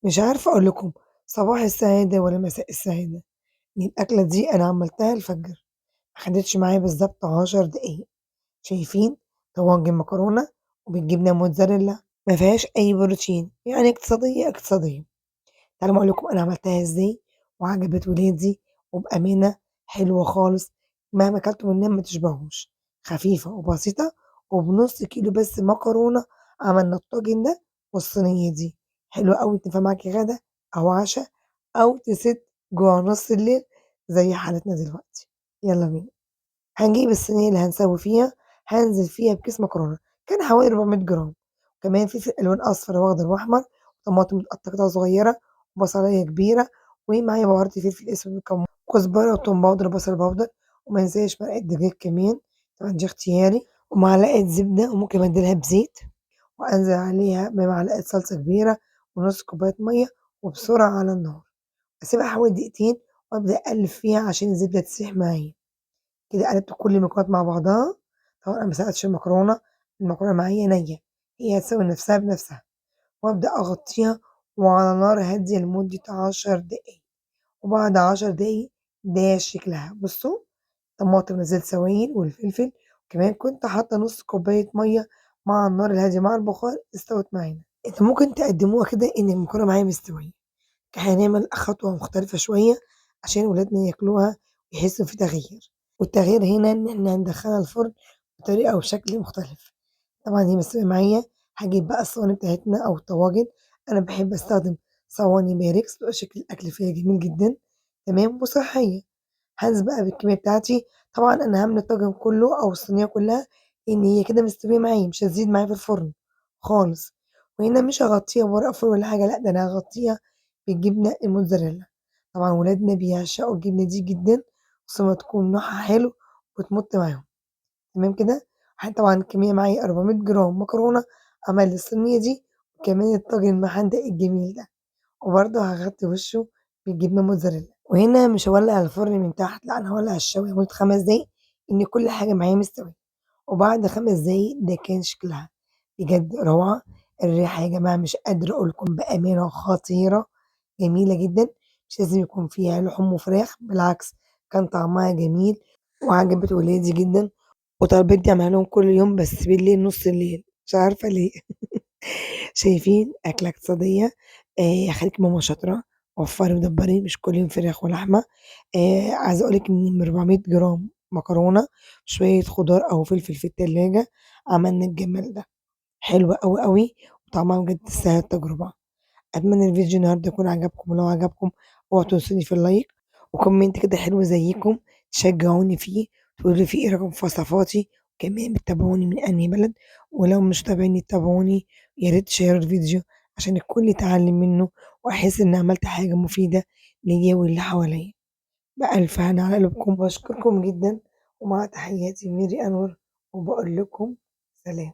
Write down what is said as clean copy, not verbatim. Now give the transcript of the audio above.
مش عارفة أقول لكم صباح السعادة والّا مساء السعادة، إن الأكلة دي أنا عملتها الفجر، ما خدتش معايا بالضبط 10 دقايق، شايفين طواجن مكرونة وبالجبنة موتزاريلا ما فيهاش أي بروتين، يعني اقتصادية، اقتصادية. تعالوا أقول لكم أنا عملتها إزاي وعجبت ولادي، وبأمانة حلوة خالص، مهما كلتوا منها ما تشبعوش، خفيفة وبسيطة وبنُص كيلو بس مكرونة عملنا الطاجن ده والصينية دي، حلوة أوي تنفع معاكِ غدا أو عشا أو تسِد جوع نُص الليل زي حالتنا دلوقتي. يالّا بينا. هنجيب الصينية اللي هنسوي فيها، هانزل فيها بكيس مكرونة، كان حوالي 400 جرام، وكمان فلفل ألوان أصفر وأخضر وأحمر، وطماطم متقطعة قطع صغيرة، وبصلاية كبيرة، ومعايا بهارات فلفل أسود وكمون، وكزبرة وتوم باودر وبصل باودر، وما انساش مرقة دجاج كمان، طبعًا دي اختياري، ومعلقة زبدة وممكن أبدلها بزيت، وأنزل عليها بمعلقة صلصة كبيرة، ونُص كوباية مَيّة، وبسرعة على النار، أسيبها حوالي دقيقتين، وأبدأ أقلب فيها عشان الزبدة تسيح معايا. كده قلبت كل المكونات مع بعضها، طبعًا أنا ما سلقتش المكرونة، المكرونة معايا نيّة، هي هتسوي نفسها بنفسها، وأبدأ أغطّيها وعلى نار هادية لمدة 10 دقايق، وبعد 10 دقايق ده شكلها، بُصّوا الطماطم نزلت سوايل والفلفل، وكمان كنت حاطة نُص كوباية مَيّة مع النار الهادية مع البخار استوت معانا، أنتم ممكن تقدّموها كده إن المكرونة معايا مستوية، هنعمل خطوة مختلفة شوية عشان ولادنا ياكلوها ويحسّوا في تغيير، والتغيير هنا إن إحنا هندخّلها الفرن بطريقة وبشكل مختلف، طبعًا هي مستوية معايا هاجيب بقى الصواني بتاعتنا أو الطواجن، أنا باحب أستخدم صواني بايركس بيبقى شكل الأكل فيها جميل جدًا، تمام، وصحية، هانزل بقى بالكمية بتاعتي، طبعًا أنا هاملى الطاجن كلّه أو الصينية كلّها لإن هي كده مستوية معايا مش هتزيد معايا في الفرن خالص، وهنا مش هاغطّيها بورق فويل ولا حاجة لأ، ده أنا هاغطّيها بالجبنة الموتزاريلا، طبعًا ولادنا بيعشقوا الجبنة دي جدًا، خصوصًا لمّا تكون نوعها حلو وتمُط معاهم، تمام كده، طبعًا الكمية معايا 400 جرام مكرونة عمل الصينية دي، وكمان الطاجن المحندق الجميل ده، وبرضه هاغطّي وشه بالجبنة موتزاريلا، وهنا مش هاولّع الفرن من تحت، لأ أنا هاولّع الشواية لمدة 5 دقايق، إن كل حاجة معايا مستوية، وبعد 5 دقايق ده كان شكلها، بجد روعة، الريحة يا جماعة مش قادرة أقول لكم بأمانة خطيرة، جميلة جدًا، مش لازم يكون فيها لحوم وفراخ، بالعكس كان طعمها جميل، وعجبت ولادي جدًا، وطلبت لي أعملها لهم كل يوم بس بالليل نُص الليل، مش عارفة ليه. شايفين أكلة اقتصادية، خلّيكِ ماما شاطرة، وفّري ودبّري مش كل يوم فراخ ولحمة، عايزة أقول لِك إن من 400 جرام مكرونة، شوية خضار أو فلفل في التلاجة، عملنا الجمال ده، حلو أوي، أوي، وطعمها بجد تستاهل التجربة. أتمنى الفيديو النهارده يكون عجبكم، ولو عجبكم اوعوا تنسوني في اللايك وكومنت كده حلو زيكم تشجعوني فيه، تقولوا لي فيه إيه رقم في وصفاتي، وكمان بتتابعوني من أنهي بلد، ولو مش متابعيني تتابعوني، يا ريت تشيروا الفيديو عشان الكل يتعلم منه، وأحس إني عملت حاجة مفيدة ليّا وللي حواليّا. بألف هنا على قلوبكم، وباشكركم جدًا، ومع تحياتي ميري أنور، وباقول لكم سلام.